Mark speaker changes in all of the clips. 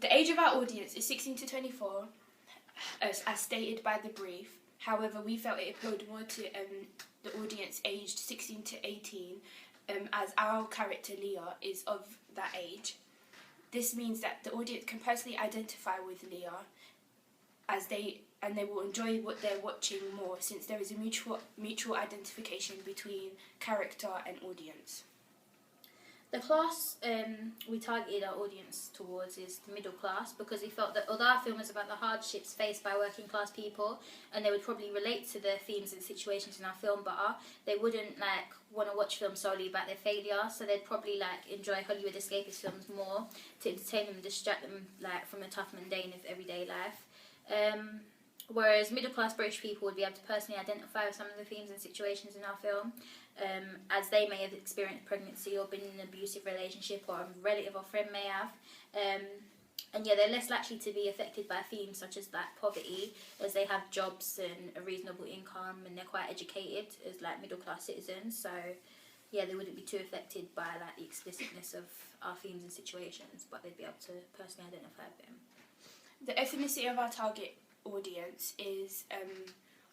Speaker 1: The age of our audience is 16 to 24, as stated by the brief. However, we felt it appealed more to the audience aged 16 to 18, as our character Leah is of that age. This means that the audience can personally identify with Leah, and they will enjoy what they're watching more, since there is a mutual identification between character and audience.
Speaker 2: The class we targeted our audience towards is the middle class, because we felt that although our film is about the hardships faced by working class people, and they would probably relate to the themes and situations in our film better, they wouldn't want to watch films solely about their failure, so they'd probably enjoy Hollywood escapist films more to entertain them and distract them from the tough mundane of everyday life. Whereas middle class British people would be able to personally identify with some of the themes and situations in our film, as they may have experienced pregnancy or been in an abusive relationship, or a relative or friend may have. And they're less likely to be affected by themes such as poverty, as they have jobs and a reasonable income, and they're quite educated as middle class citizens. So they wouldn't be too affected by the explicitness of our themes and situations, but they'd be able to personally identify with them.
Speaker 1: The ethnicity of our target audience is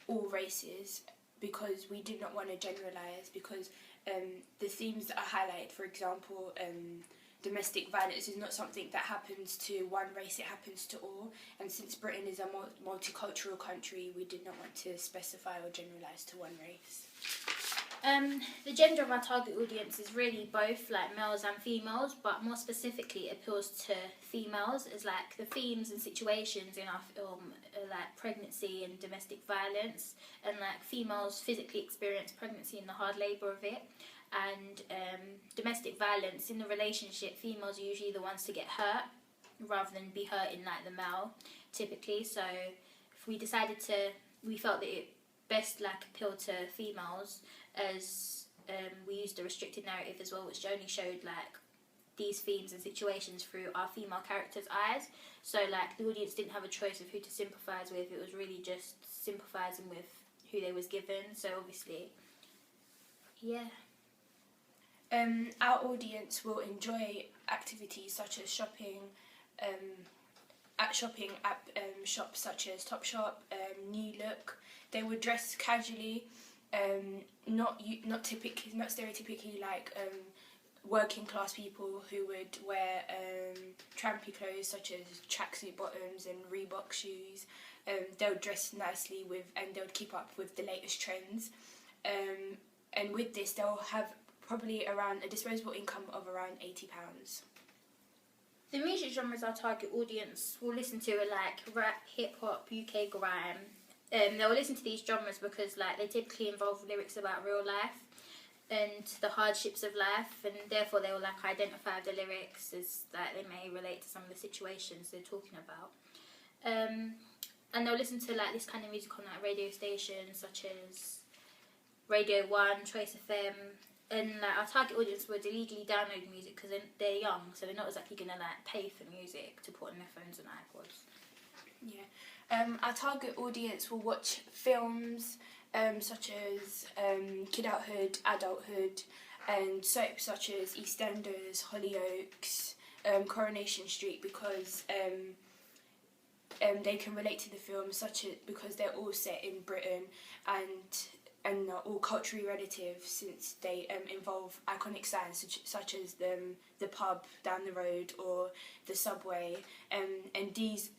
Speaker 1: all races, because we did not want to generalise, because the themes that are highlighted, for example, domestic violence is not something that happens to one race, it happens to all, and since Britain is a multicultural country, we did not want to specify or generalise to one race.
Speaker 2: The gender of our target audience is really both males and females, but more specifically it appeals to females, as the themes and situations in our film are pregnancy and domestic violence, and females physically experience pregnancy and the hard labour of it, and domestic violence in the relationship, females are usually the ones to get hurt rather than be hurting the male typically. So if we felt that it best appealed to females, as we used a restricted narrative as well, which only showed these themes and situations through our female characters' eyes. So the audience didn't have a choice of who to sympathise with, it was really just sympathising with who they was given. So obviously,
Speaker 1: our audience will enjoy activities such as shopping at shops such as Topshop, New Look. They would dress casually, not stereotypically working class people who would wear trampy clothes such as tracksuit bottoms and Reebok shoes. They'll dress nicely and they'll keep up with the latest trends. And with this, they'll have probably around a disposable income of around £80.
Speaker 2: The music genres our target audience will listen to are rap, hip hop, UK grime. They'll listen to these genres because they typically involve lyrics about real life and the hardships of life, and therefore they will identify with the lyrics, as they may relate to some of the situations they're talking about. And they'll listen to this kind of music on radio stations such as Radio 1, Choice FM, and our target audience would illegally download music because they're young, so they're not exactly going to pay for music to put on their phones and iPods.
Speaker 1: Our target audience will watch films such as Kidulthood, Adulthood, and soaps such as EastEnders, Hollyoaks, Coronation Street, because they can relate to the films, because they're all set in Britain and are all culturally relative, since they involve iconic signs such as the pub down the road or the subway, and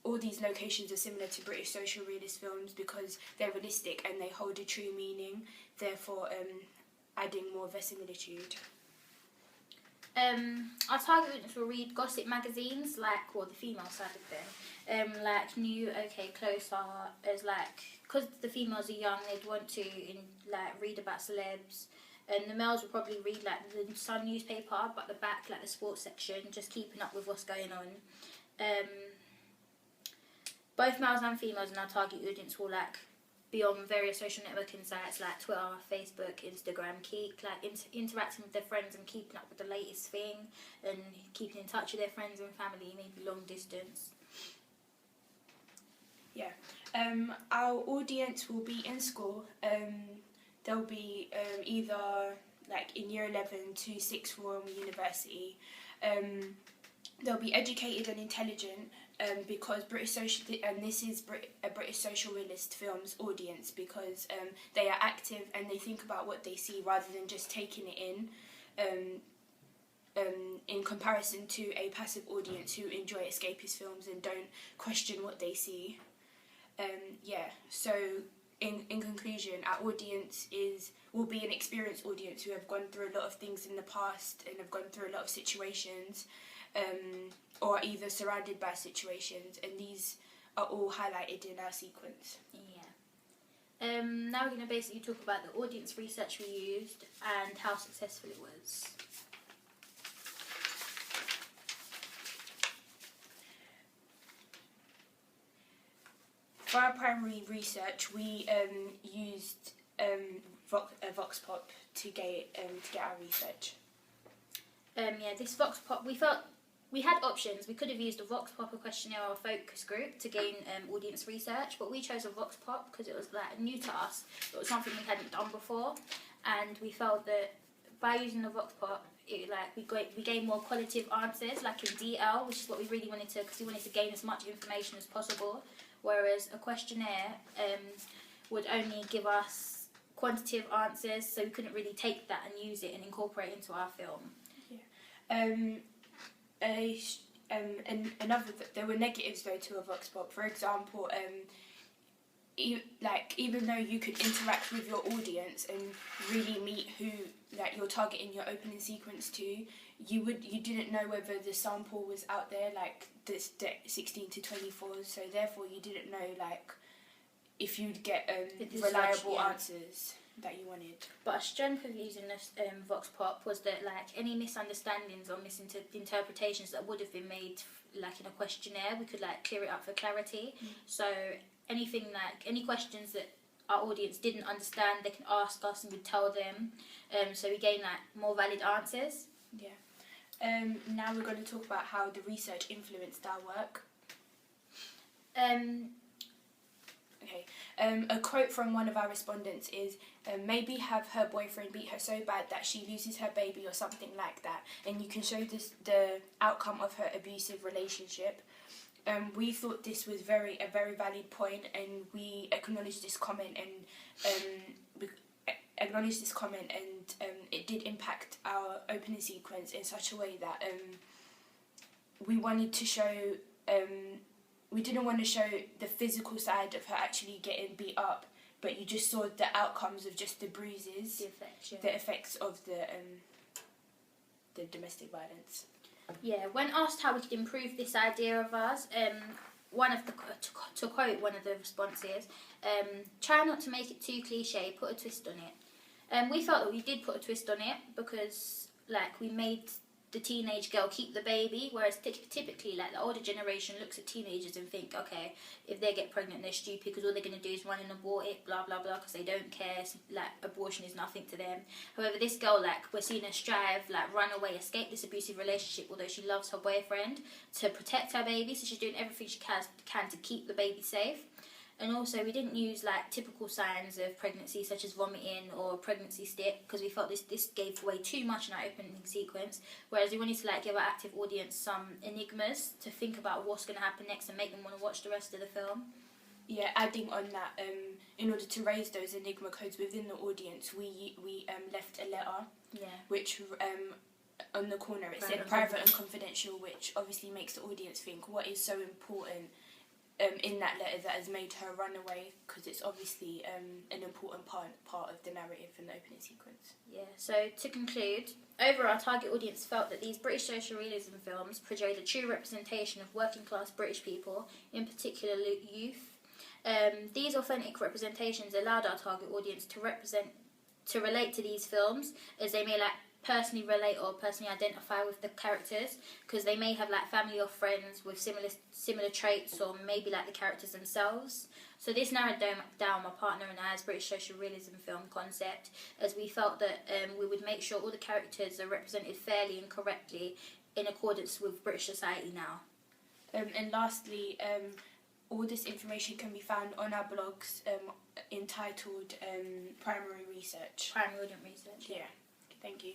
Speaker 1: all these locations are similar to British social realist films because they're realistic and they hold a true meaning, therefore adding more verisimilitude.
Speaker 2: Our target audience will read gossip magazines, the female side of them, New, OK, Closer, as because the females are young, they'd want to read about celebs, and the males will probably read the Sun newspaper, but the back, the sports section, just keeping up with what's going on. Both males and females in our target audience will be on various social networking sites like Twitter, Facebook, Instagram, keep interacting with their friends and keeping up with the latest thing, and keeping in touch with their friends and family, maybe long distance.
Speaker 1: Our audience will be in school. They'll be either in year 11 to 6th form university, they'll be educated and intelligent, because this is a British social realist film's audience, because they are active and they think about what they see rather than just taking it in comparison to a passive audience who enjoy escapist films and don't question what they see. So in conclusion, our audience will be an experienced audience who have gone through a lot of things in the past and have gone through a lot of situations, or are either surrounded by situations, and these are all highlighted in our sequence.
Speaker 2: Yeah. Now we're going to basically talk about the audience research we used and how successful it was.
Speaker 1: For our primary research, we used Vox Pop to get our research.
Speaker 2: This Vox Pop, we felt we had options. We could have used a Vox Pop, a questionnaire, or a focus group to gain audience research, but we chose a Vox Pop because it was like new to us. It was something we hadn't done before, and we felt that by using the Vox Pop, we gained more qualitative answers, like in DL, which is what we really wanted to, because we wanted to gain as much information as possible. Whereas a questionnaire would only give us quantitative answers, so we couldn't really take that and use it and incorporate it into our film.
Speaker 1: There were negatives though to a Vox Pop. For example, even though you could interact with your audience and really meet who you're targeting your opening sequence to, you didn't know whether the sample was out there, like the 16 to 24s. So therefore, you didn't know if you'd get reliable answers that you wanted.
Speaker 2: But a strength of using this Vox Pop was that any misunderstandings or misinterpretations that would have been made in a questionnaire, we could clear it up for clarity. So anything any questions that our audience didn't understand, they can ask us and we'd tell them. So we gain more valid answers.
Speaker 1: Yeah. Now we're going to talk about how the research influenced our work. A quote from one of our respondents is, maybe have her boyfriend beat her so bad that she loses her baby or something like that, and you can show the outcome of her abusive relationship. We thought this was a very valid point, and we acknowledged this comment, and it did impact our opening sequence in such a way that we wanted to show. We didn't want to show the physical side of her actually getting beat up, but you just saw the outcomes of just the bruises, the effects of the domestic violence.
Speaker 2: Yeah, when asked how we could improve this idea of ours, to quote one of the responses, try not to make it too cliche, put a twist on it. We felt that we did put a twist on it because we made the teenage girl keep the baby, whereas typically the older generation looks at teenagers and think, okay, if they get pregnant they're stupid because all they're going to do is run and abort it, blah blah blah, because they don't care, abortion is nothing to them. However, this girl, we're seeing her strive, run away, escape this abusive relationship, although she loves her boyfriend, to protect her baby, so she's doing everything she can to keep the baby safe. And also, we didn't use typical signs of pregnancy such as vomiting or a pregnancy stick, because we felt this gave away too much in our opening sequence, whereas we wanted to give our active audience some enigmas to think about what's going to happen next and make them want to watch the rest of the film.
Speaker 1: Yeah, adding on that, in order to raise those enigma codes within the audience, we left a letter, which on the corner it said private and confidential, which obviously makes the audience think what is so important in that letter that has made her run away, because it's obviously an important part of the narrative in the opening sequence.
Speaker 2: Yeah, so to conclude, overall our target audience felt that these British social realism films portrayed a true representation of working class British people, in particular youth. These authentic representations allowed our target audience to relate to these films, as they may personally relate or personally identify with the characters, because they may have family or friends with similar traits, or maybe the characters themselves. So this narrowed down my partner and I's British social realism film concept, as we felt that we would make sure all the characters are represented fairly and correctly in accordance with British society now.
Speaker 1: And lastly, all this information can be found on our blogs entitled Primary Research.
Speaker 2: Primary Audience Research.
Speaker 1: Yeah. Thank you.